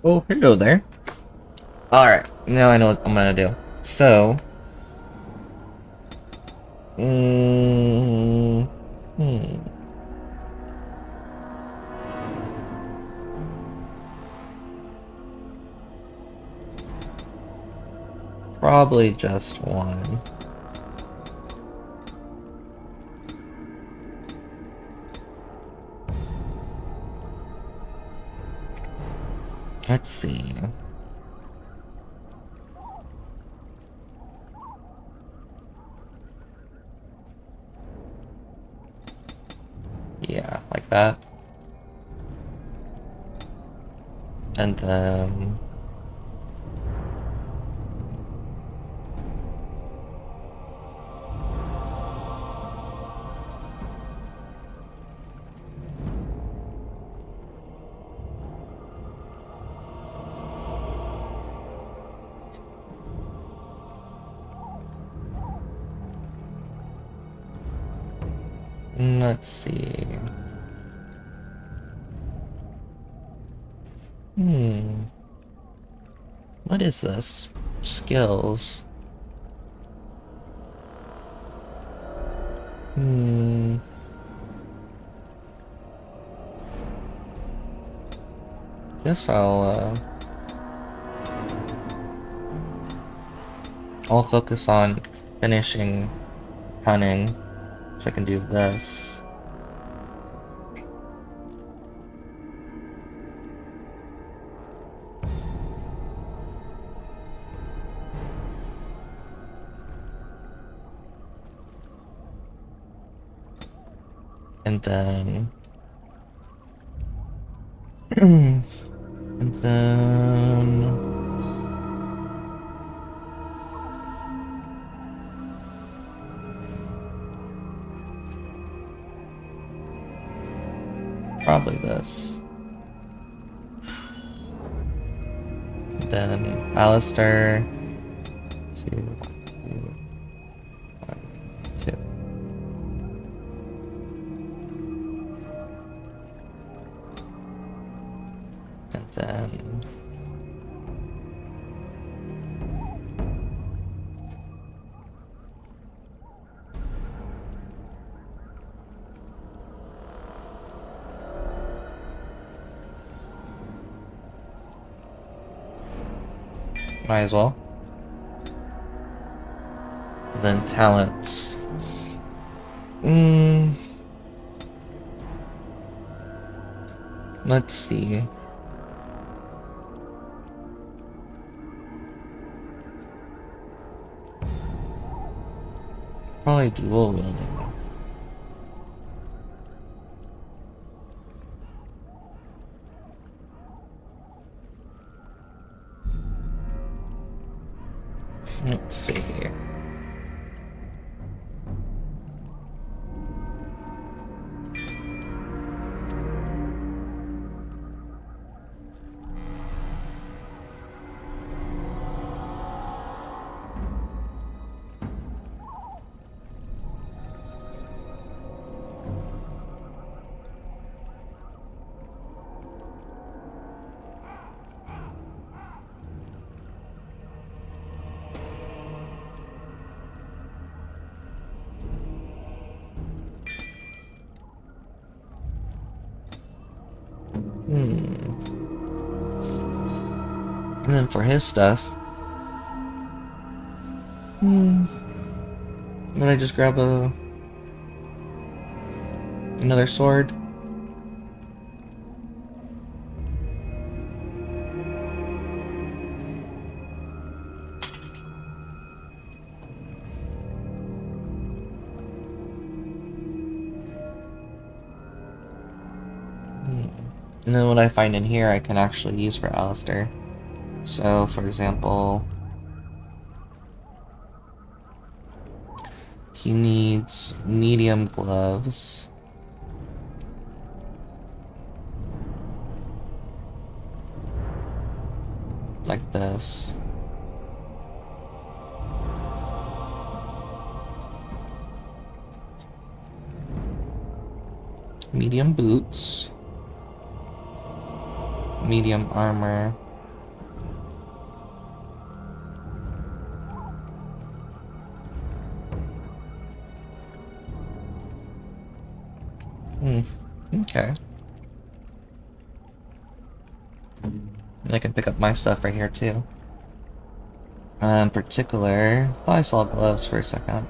Oh, hello there. Alright, now I know what I'm gonna do. So, mm, hmm, probably just one. Let's see. Yeah, like that. And then, let's see. Hmm, what is this? Skills. Hmm, guess I'll focus on finishing hunting, so I can do this. And then, and then, probably this. Then Alistair, two, one, two. And then might as well. Then talents. Mm, let's see. Probably dual wielding. Let's see. Hmm. And then for his stuff, then I just grab another sword. And then what I find in here I can actually use for Alistair. So, for example, he needs medium gloves. Like this. Medium boots. Medium armor. Okay. I can pick up my stuff right here too. In particular, thought I saw gloves for a second.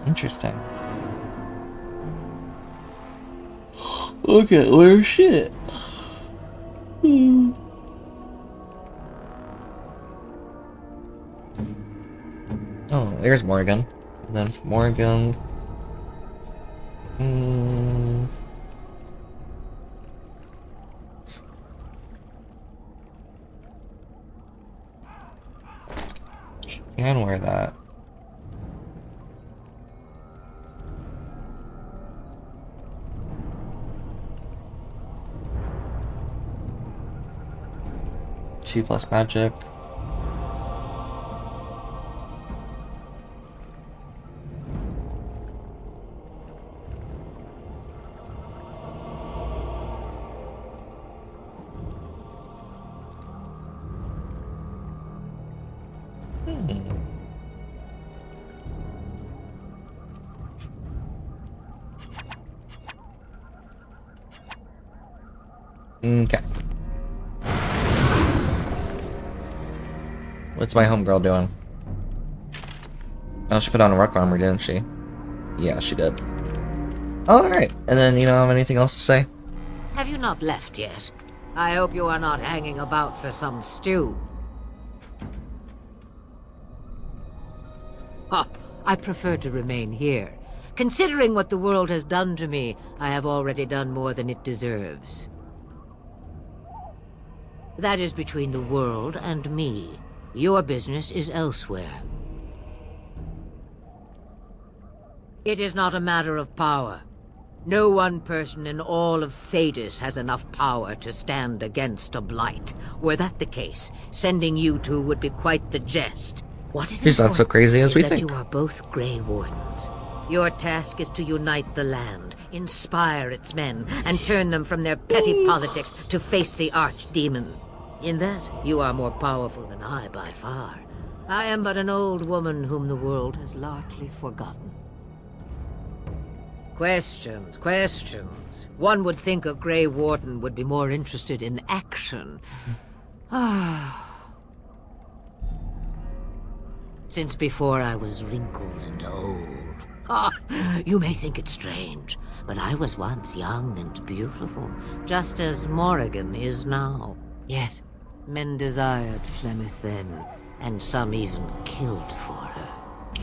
Interesting. Okay, where's shit? Oh, there's Morgan. And then Morgan. Can wear that. Two plus magic. Okay. What's my homegirl doing? Oh, she put on a rock armor, didn't she? Yeah, she did. Alright, and then you don't have anything else to say? Have you not left yet? I hope you are not hanging about for some stew. Huh, I prefer to remain here. Considering what the world has done to me, I have already done more than it deserves. That is between the world and me. Your business is elsewhere. It is not a matter of power. No one person in all of Thedas has enough power to stand against a blight. Were that the case, sending you two would be quite the jest. What is She's not so crazy as we that think. You are both Grey Wardens. Your task is to unite the land, inspire its men, and turn them from their petty politics to face the archdemon. In that, you are more powerful than I by far. I am but an old woman whom the world has largely forgotten. Questions, questions. One would think a Grey Warden would be more interested in action. Since before I was wrinkled and old. You may think it strange, but I was once young and beautiful, just as Morrigan is now. Yes, men desired Flemeth then, and some even killed for her.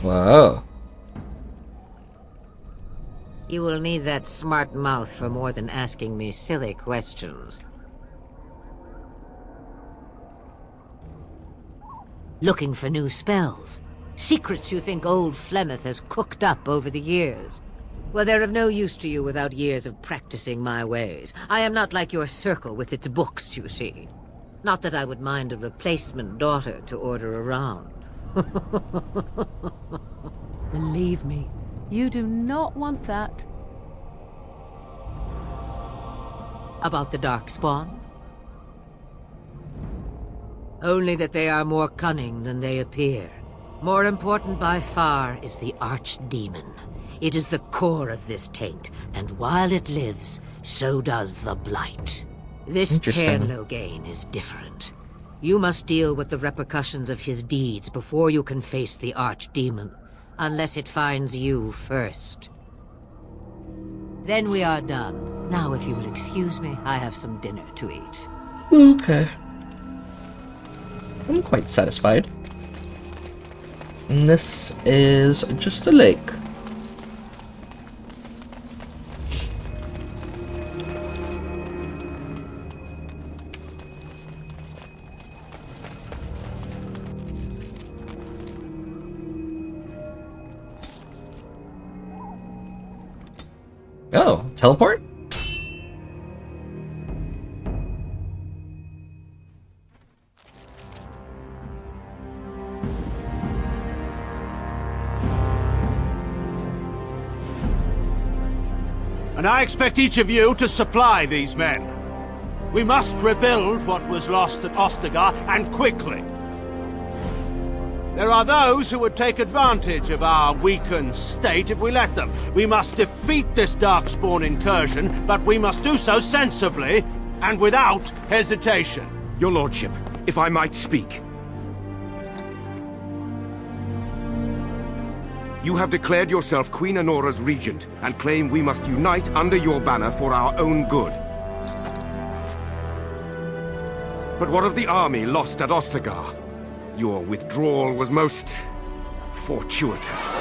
Whoa. You will need that smart mouth for more than asking me silly questions. Looking for new spells. Secrets you think old Flemeth has cooked up over the years. Well, they're of no use to you without years of practicing my ways. I am not like your circle with its books, you see. Not that I would mind a replacement daughter to order around. Believe me, you do not want that. About the Darkspawn? Only that they are more cunning than they appear. More important by far is the Archdemon. It is the core of this taint, and while it lives, so does the Blight. This Cairn Logain is different. You must deal with the repercussions of his deeds before you can face the Archdemon, unless it finds you first. Then we are done. Now, if you will excuse me, I have some dinner to eat. Okay. I'm quite satisfied. And this is just a lake. Oh, teleport? And I expect each of you to supply these men. We must rebuild what was lost at Ostagar, and quickly. There are those who would take advantage of our weakened state if we let them. We must defeat this Darkspawn incursion, but we must do so sensibly and without hesitation. Your lordship, if I might speak. You have declared yourself Queen Honora's regent, and claim we must unite under your banner for our own good. But what of the army lost at Ostagar? Your withdrawal was most fortuitous.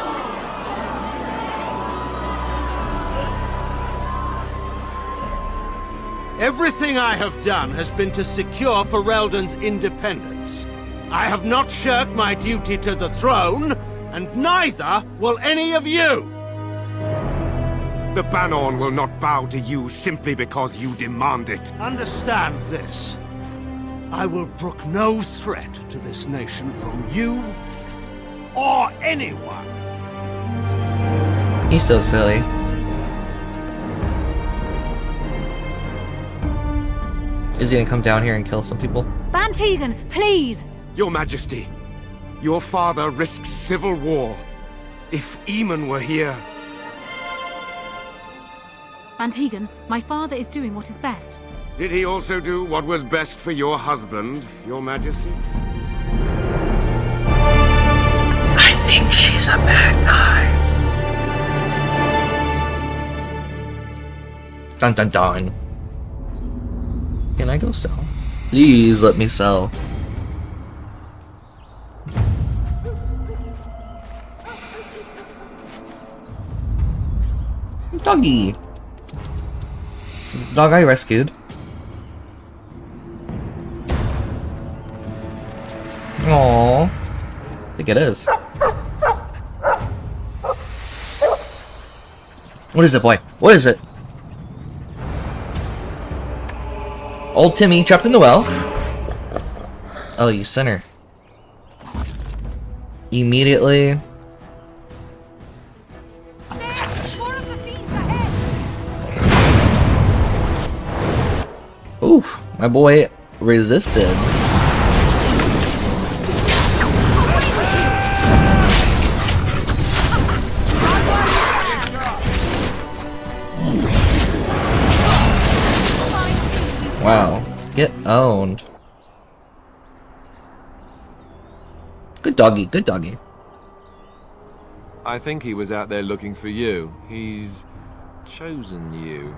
Everything I have done has been to secure Ferelden's independence. I have not shirked my duty to the throne, and neither will any of you! The Banon will not bow to you simply because you demand it. Understand this. I will brook no threat to this nation from you or anyone. He's so silly. Is he gonna come down here and kill some people? Bantegan, please! Your Majesty, your father risks civil war. If Eamon were here... Bantegan, my father is doing what is best. Did he also do what was best for your husband, Your Majesty? I think she's a bad guy. Dun dun dun. Can I go sell? Please let me sell. Doggy. This is the dog I rescued. Aww. I think it is. What is it, boy? What is it? Old Timmy trapped in the well. Oh, you sinner. Immediately. Oof, my boy resisted. Wow, get owned. Good doggy, good doggy. I think he was out there looking for you. He's chosen you.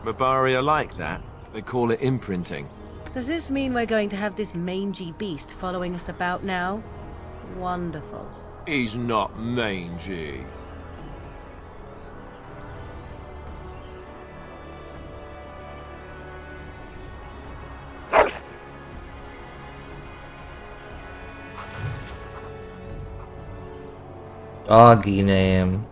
Mabari are like that. They call it imprinting. Does this mean we're going to have this mangy beast following us about now? Wonderful. He's not mangy. Doggy name.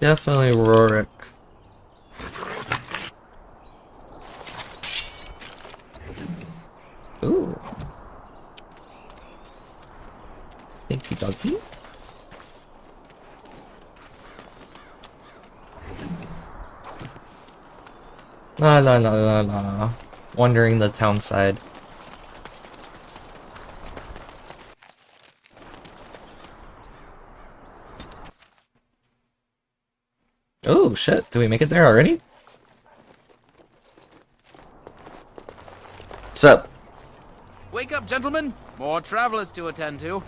Definitely Rorik. Ooh. Thank you, doggy. La la la la la. Wandering the town side. Oh shit, did we make it there already? What's up? Wake up, gentlemen! More travelers to attend to.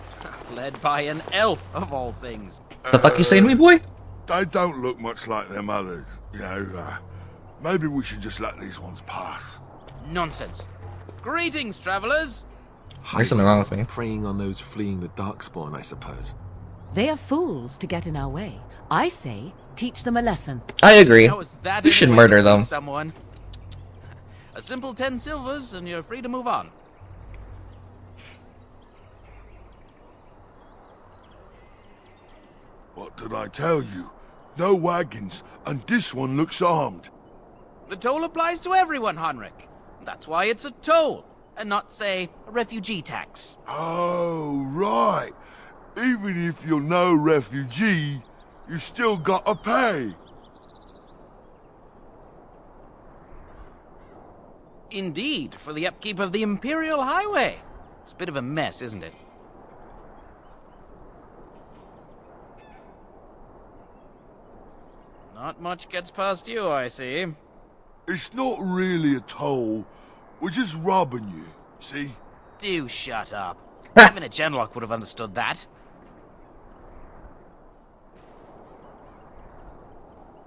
Led by an elf, of all things. The fuck you saying to me, boy? They don't look much like them others, you know. Maybe we should just let these ones pass. Nonsense. Greetings, travelers! There's something wrong with me. Preying on those fleeing the Darkspawn, I suppose. They are fools to get in our way. I say, teach them a lesson. I agree. How is that We should any way murder to them. treat someone? A simple 10 silvers and you're free to move on. What did I tell you? No wagons, and this one looks armed. The toll applies to everyone, Henrik. That's why it's a toll, and not, say, a refugee tax. Oh, right. Even if you're no refugee, you still gotta pay. Indeed, for the upkeep of the Imperial Highway. It's a bit of a mess, isn't it? Not much gets past you, I see. It's not really a toll. We're just robbing you, see? Do shut up. Even a Genlock would have understood that.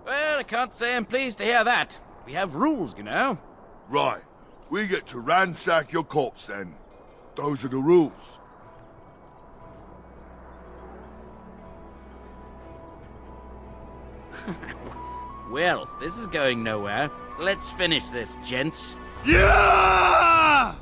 Well, I can't say I'm pleased to hear that. We have rules, you know. Right. We get to ransack your corpse then. Those are the rules. Well, this is going nowhere. Let's finish this, gents. Yeah!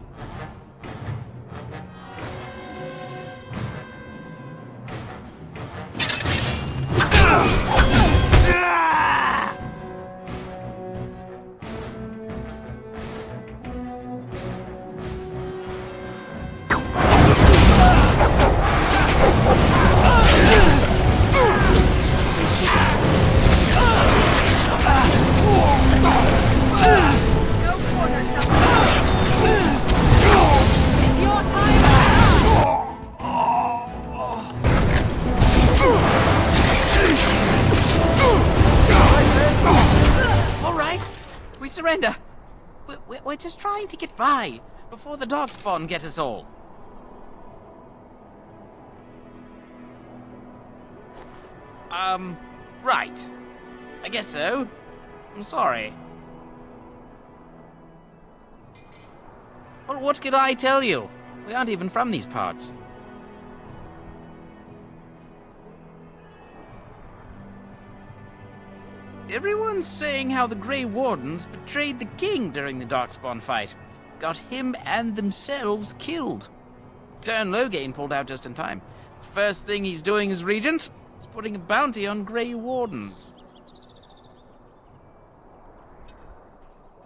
All right, we surrender. We're just trying to get by before the Darkspawn get us all. Right. I guess so. I'm sorry. Well, what could I tell you? We aren't even from these parts. Everyone's saying how the Grey Wardens betrayed the king during the Darkspawn fight. Got him and themselves killed. Tern Loghain pulled out just in time. First thing he's doing as regent is putting a bounty on Grey Wardens.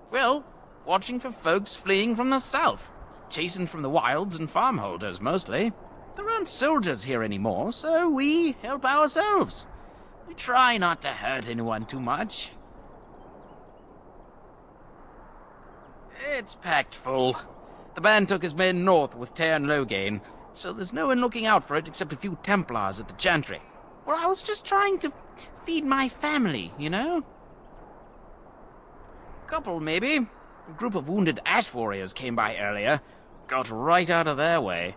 Well, watching for folks fleeing from the south. Chasing from the wilds and farmholders, mostly. There aren't soldiers here anymore, so we help ourselves. We try not to hurt anyone too much. It's packed full. The band took his men north with Tern Loghain, so there's no one looking out for it except a few Templars at the Chantry. Well, I was just trying to feed my family, you know? Couple, maybe. A group of wounded Ash Warriors came by earlier. Got right out of their way.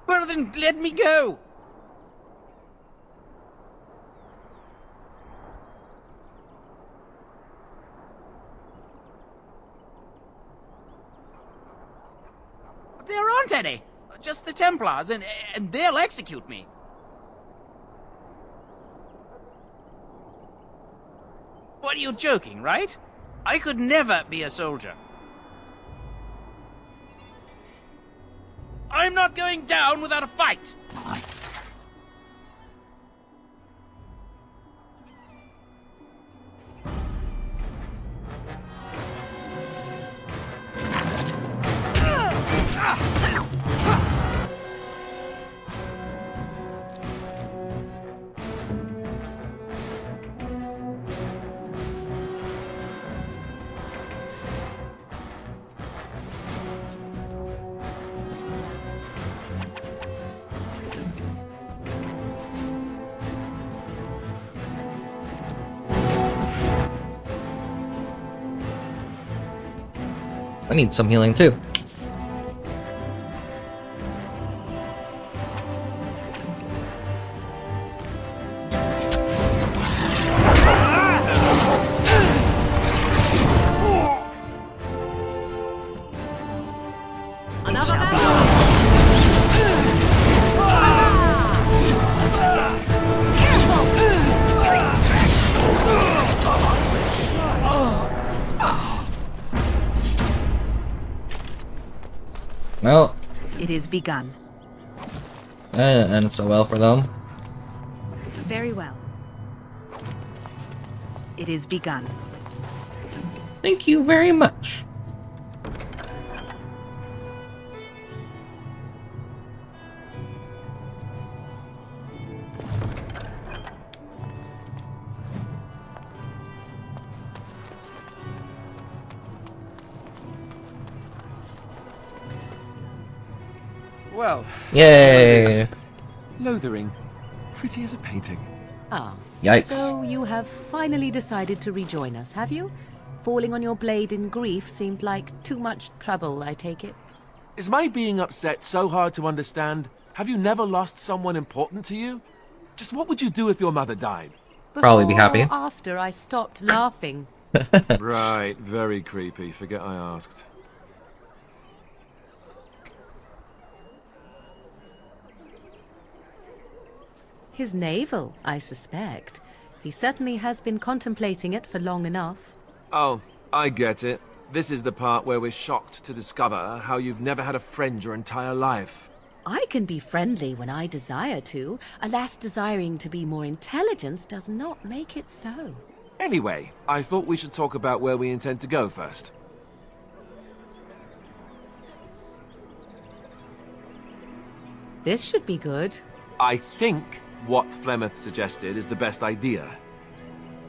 Well, then let me go! There aren't any. Just the Templars, and they'll execute me. What, are you joking, right? I could never be a soldier. I'm not going down without a fight! I need some healing too. Another battle! Well, It is begun. and so well for them. Very well. It is begun. Thank you very much. Well, Yay! Lothering. Pretty as a painting. Ah. Yikes. So you have finally decided to rejoin us, have you? Falling on your blade in grief seemed like too much trouble, I take it. Is my being upset so hard to understand? Have you never lost someone important to you? Just what would you do if your mother died? Probably be happy. Before or after I stopped laughing. Right, very creepy. Forget I asked. His navel, I suspect. He certainly has been contemplating it for long enough. Oh, I get it. This is the part where we're shocked to discover how you've never had a friend your entire life. I can be friendly when I desire to. Alas, desiring to be more intelligent does not make it so. Anyway, I thought we should talk about where we intend to go first. This should be good. I think what Flemeth suggested is the best idea.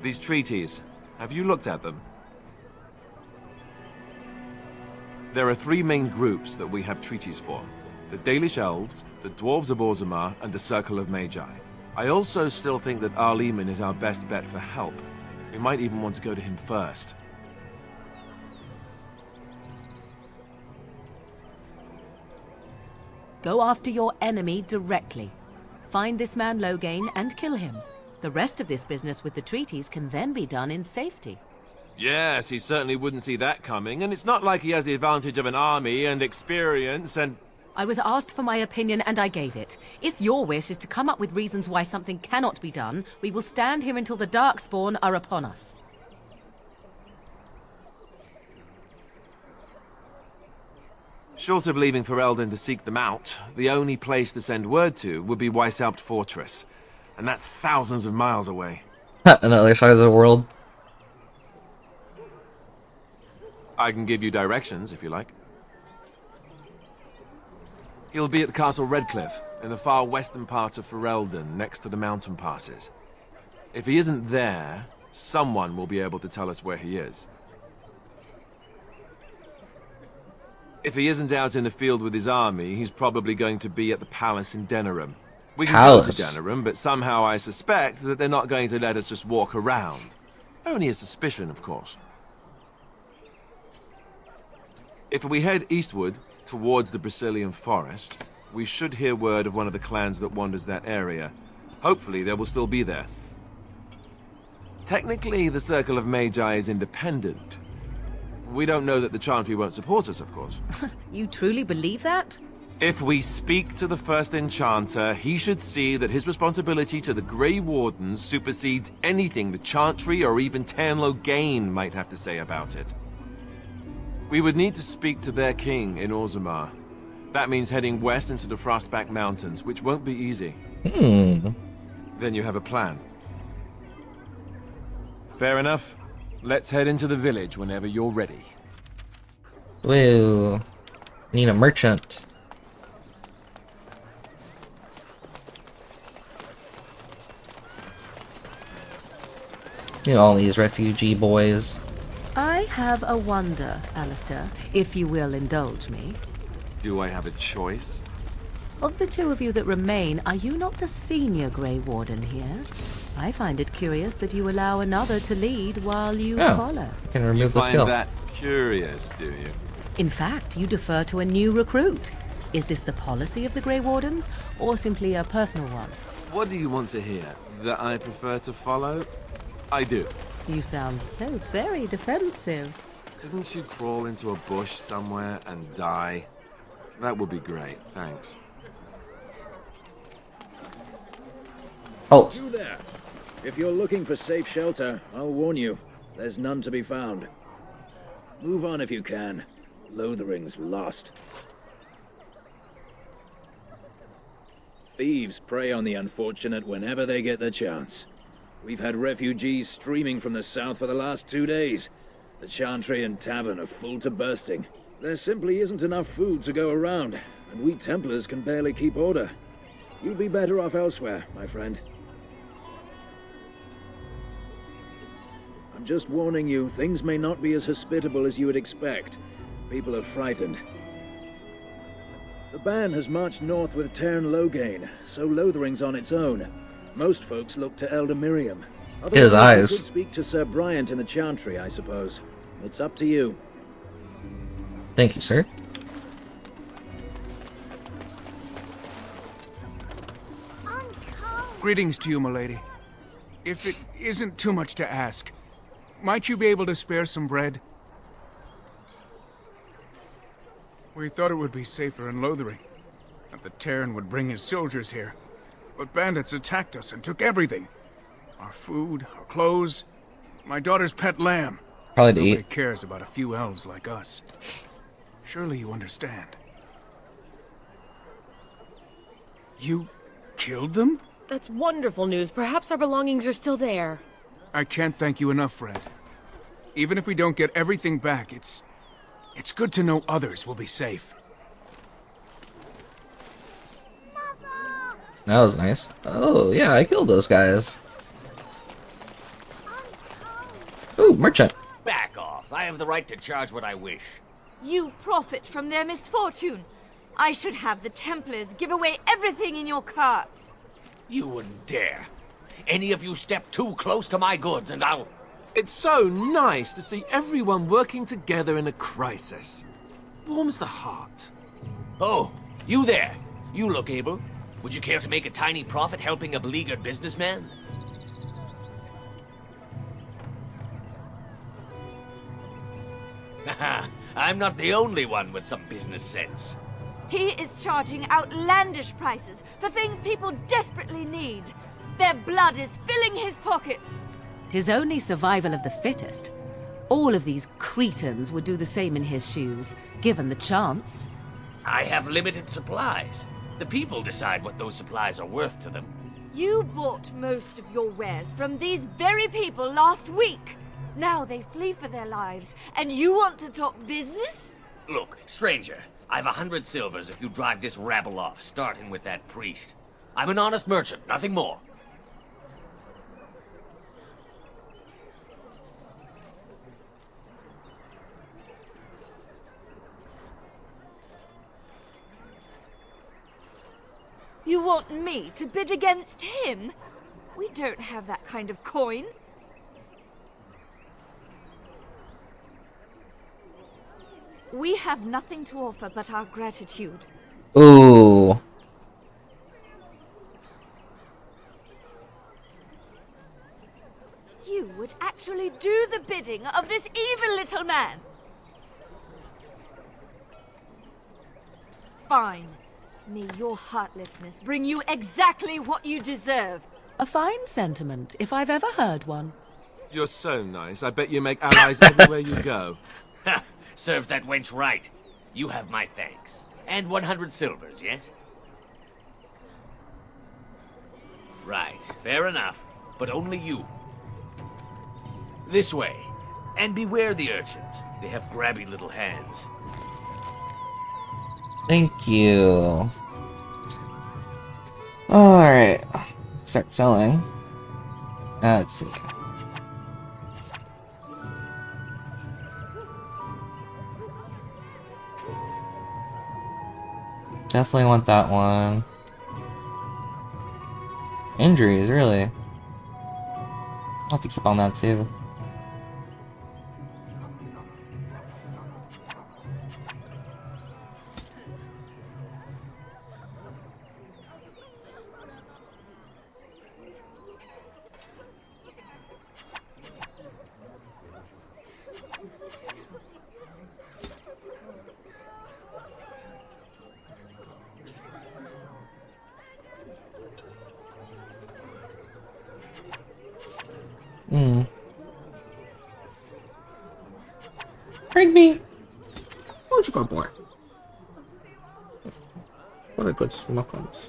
These treaties, have you looked at them? There are three main groups that we have treaties for. The Dalish Elves, the Dwarves of Orzammar, and the Circle of Magi. I also still think that Arleman is our best bet for help. We might even want to go to him first. Go after your enemy directly. Find this man Loghain and kill him. The rest of this business with the treaties can then be done in safety. Yes, he certainly wouldn't see that coming, and it's not like he has the advantage of an army and experience and... I was asked for my opinion and I gave it. If your wish is to come up with reasons why something cannot be done, we will stand here until the Darkspawn are upon us. Short of leaving Ferelden to seek them out, the only place to send word to would be Weishaupt Fortress. And that's thousands of miles away. On the other side of the world. I can give you directions, if you like. He'll be at Castle Redcliffe, in the far western part of Ferelden, next to the mountain passes. If he isn't there, someone will be able to tell us where he is. If he isn't out in the field with his army, he's probably going to be at the palace in Denerim. We can go to Denerim, but somehow I suspect that they're not going to let us just walk around. Only a suspicion, of course. If we head eastward, towards the Brazilian forest, we should hear word of one of the clans that wanders that area. Hopefully they will still be there. Technically, the Circle of Magi is independent. We don't know that the Chantry won't support us, of course. You truly believe that? If we speak to the first Enchanter, he should see that his responsibility to the Grey Wardens supersedes anything the Chantry or even Teyrn Loghain might have to say about it. We would need to speak to their king in Orzammar. That means heading west into the Frostback Mountains, which won't be easy. Then you have a plan. Fair enough. Let's head into the village whenever you're ready. Woo. Need a merchant. You know, all these refugee boys. I have a wonder, Alistair, if you will indulge me. Do I have a choice? Of the two of you that remain, are you not the senior Grey Warden here? I find it curious that you allow another to lead while you follow. Can remove the find skill. That curious, do you? In fact, you defer to a new recruit. Is this the policy of the Grey Wardens, or simply a personal one? What do you want to hear? That I prefer to follow? I do. You sound so very defensive. Couldn't you crawl into a bush somewhere and die? That would be great, thanks. Halt. You there. If you're looking for safe shelter, I'll warn you, there's none to be found. Move on if you can. Lothering's lost. Thieves prey on the unfortunate whenever they get the chance. We've had refugees streaming from the south for the last 2 days. The Chantry and Tavern are full to bursting. There simply isn't enough food to go around, and we Templars can barely keep order. You'd be better off elsewhere, my friend. I'm just warning you, things may not be as hospitable as you would expect. People are frightened. The band has marched north with Tern Loghain, so Lothering's on its own. Most folks look to Elder Miriam. His eyes. You could speak to Sir Bryant in the Chantry, I suppose. It's up to you. Thank you, sir. Greetings to you, milady. If it isn't too much to ask, might you be able to spare some bread? We thought it would be safer in Lothering, that the Terran would bring his soldiers here. But bandits attacked us and took everything. Our food, our clothes, my daughter's pet lamb. Probably to Nobody eat. cares about a few elves like us. Surely you understand. You killed them? That's wonderful news. Perhaps our belongings are still there. I can't thank you enough, Fred. Even if we don't get everything back, it's good to know others will be safe. That was nice. Oh, yeah, I killed those guys. Ooh, merchant. Back off. I have the right to charge what I wish. You profit from their misfortune. I should have the Templars give away everything in your carts. You wouldn't dare. Any of you step too close to my goods and I'll... It's so nice to see everyone working together in a crisis. Warms the heart. Oh, you there. You look able. Would you care to make a tiny profit helping a beleaguered businessman? Haha, I'm not the only one with some business sense. He is charging outlandish prices for things people desperately need. Their blood is filling his pockets. 'Tis only survival of the fittest. All of these cretins would do the same in his shoes, given the chance. I have limited supplies. The people decide what those supplies are worth to them. You bought most of your wares from these very people last week. Now they flee for their lives, and you want to talk business? Look, stranger, I've 100 silvers if you drive this rabble off, starting with that priest. I'm an honest merchant, nothing more. You want me to bid against him? We don't have that kind of coin. We have nothing to offer but our gratitude. Ooh. You would actually do the bidding of this evil little man. Fine. May your heartlessness bring you exactly what you deserve. A fine sentiment, if I've ever heard one. You're so nice. I bet you make allies everywhere you go. Ha! Serves that wench right. You have my thanks. And 100 silvers, yes? Right, fair enough. But only you. This way. And beware the urchins. They have grabby little hands. Thank you. Alright. Start selling. Let's see. Definitely want that one. Injuries, really. I'll have to keep on that too. Bring me. What you got, boy? What a good smuckums.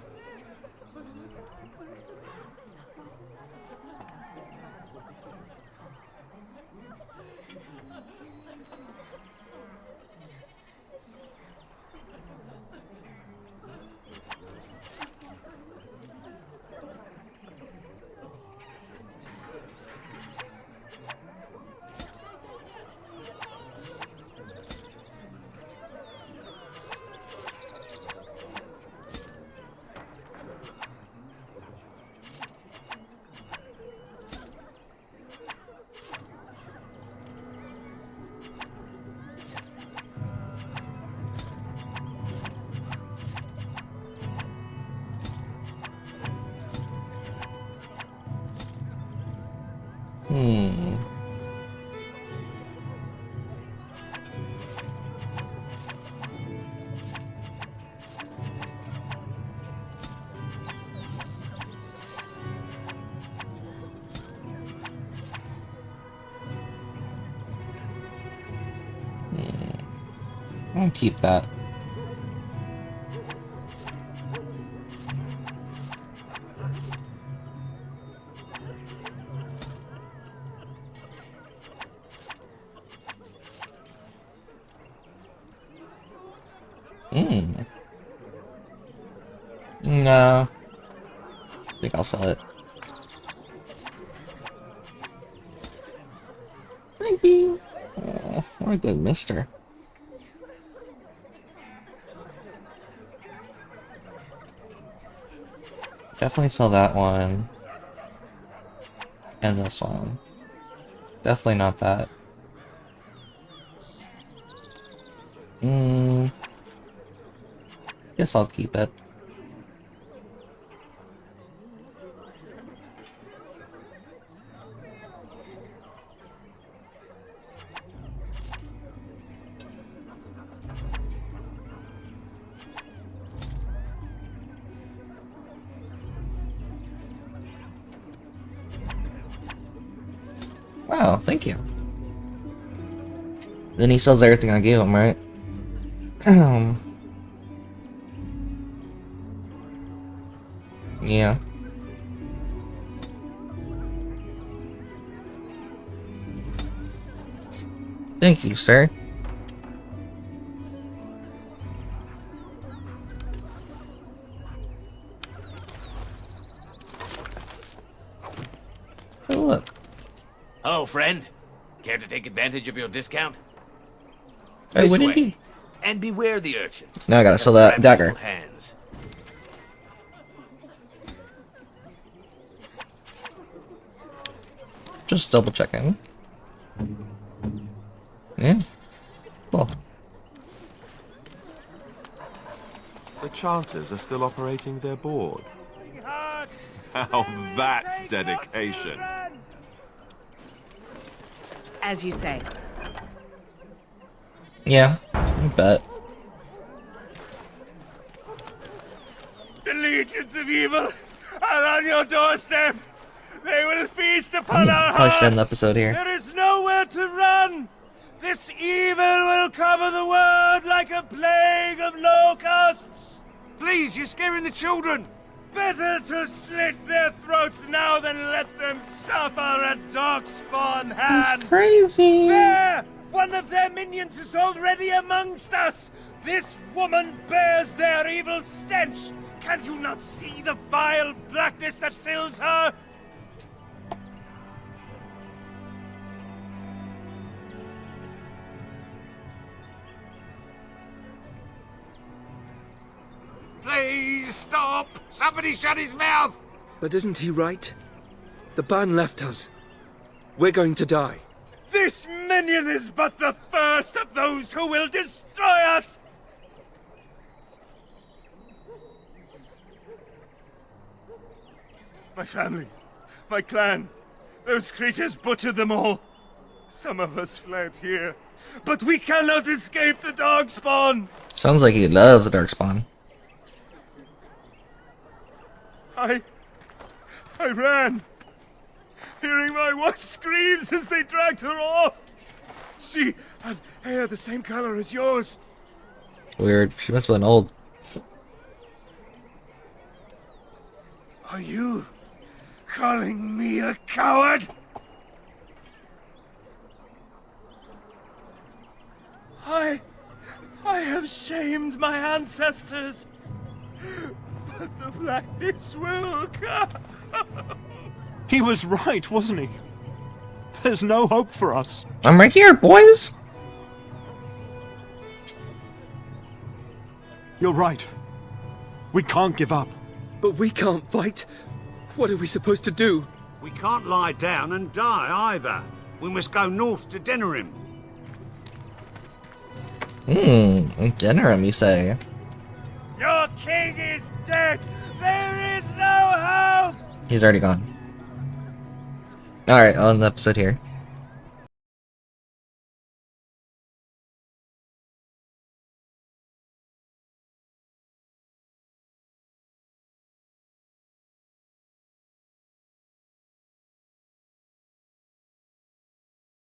Hmm. I'll keep that. No. I think I'll sell it. Thank you. Oh, what a good mister. Definitely sell that one. And this one. Definitely not that. Guess I'll keep it. Wow, thank you. Then he sells everything I gave him, right? Yeah. Thank you, sir. Oh, look. Oh, friend. Care to take advantage of your discount? I This would way. indeed. And beware the urchins. Now I gotta sell that dagger. Hands. Just double checking. Yeah. Cool. The Chanters are still operating their board. Now that's dedication. As you say. Yeah, I bet. The legions of evil are on your doorstep. They will feast upon our Probably should hearts. end the episode here. There is nowhere to run. This evil will cover the world like a plague of locusts. Please, you're scaring the children. Better to slit their throats now than let them suffer at Darkspawn hands. It's crazy. There! One of their minions is already amongst us. This woman bears their evil stench. Can't you not see the vile blackness that fills her? Please stop! Somebody shut his mouth! But isn't he right? The ban left us. We're going to die. This minion is but the first of those who will destroy us! My family, my clan, those creatures butchered them all. Some of us fled here, but we cannot escape the Darkspawn! Sounds like he loves the Darkspawn. I ran, hearing my wife's screams as they dragged her off. She had hair the same color as yours. Weird. She must have been old. Are you calling me a coward? I have shamed my ancestors. But the blackness will come. He was right, wasn't he? There's no hope for us. I'm right here, boys! You're right. We can't give up. But we can't fight. What are we supposed to do? We can't lie down and die either. We must go north to Denerim. Denerim, you say? Your king is dead. There is no hope. He's already gone. Alright, on the episode here.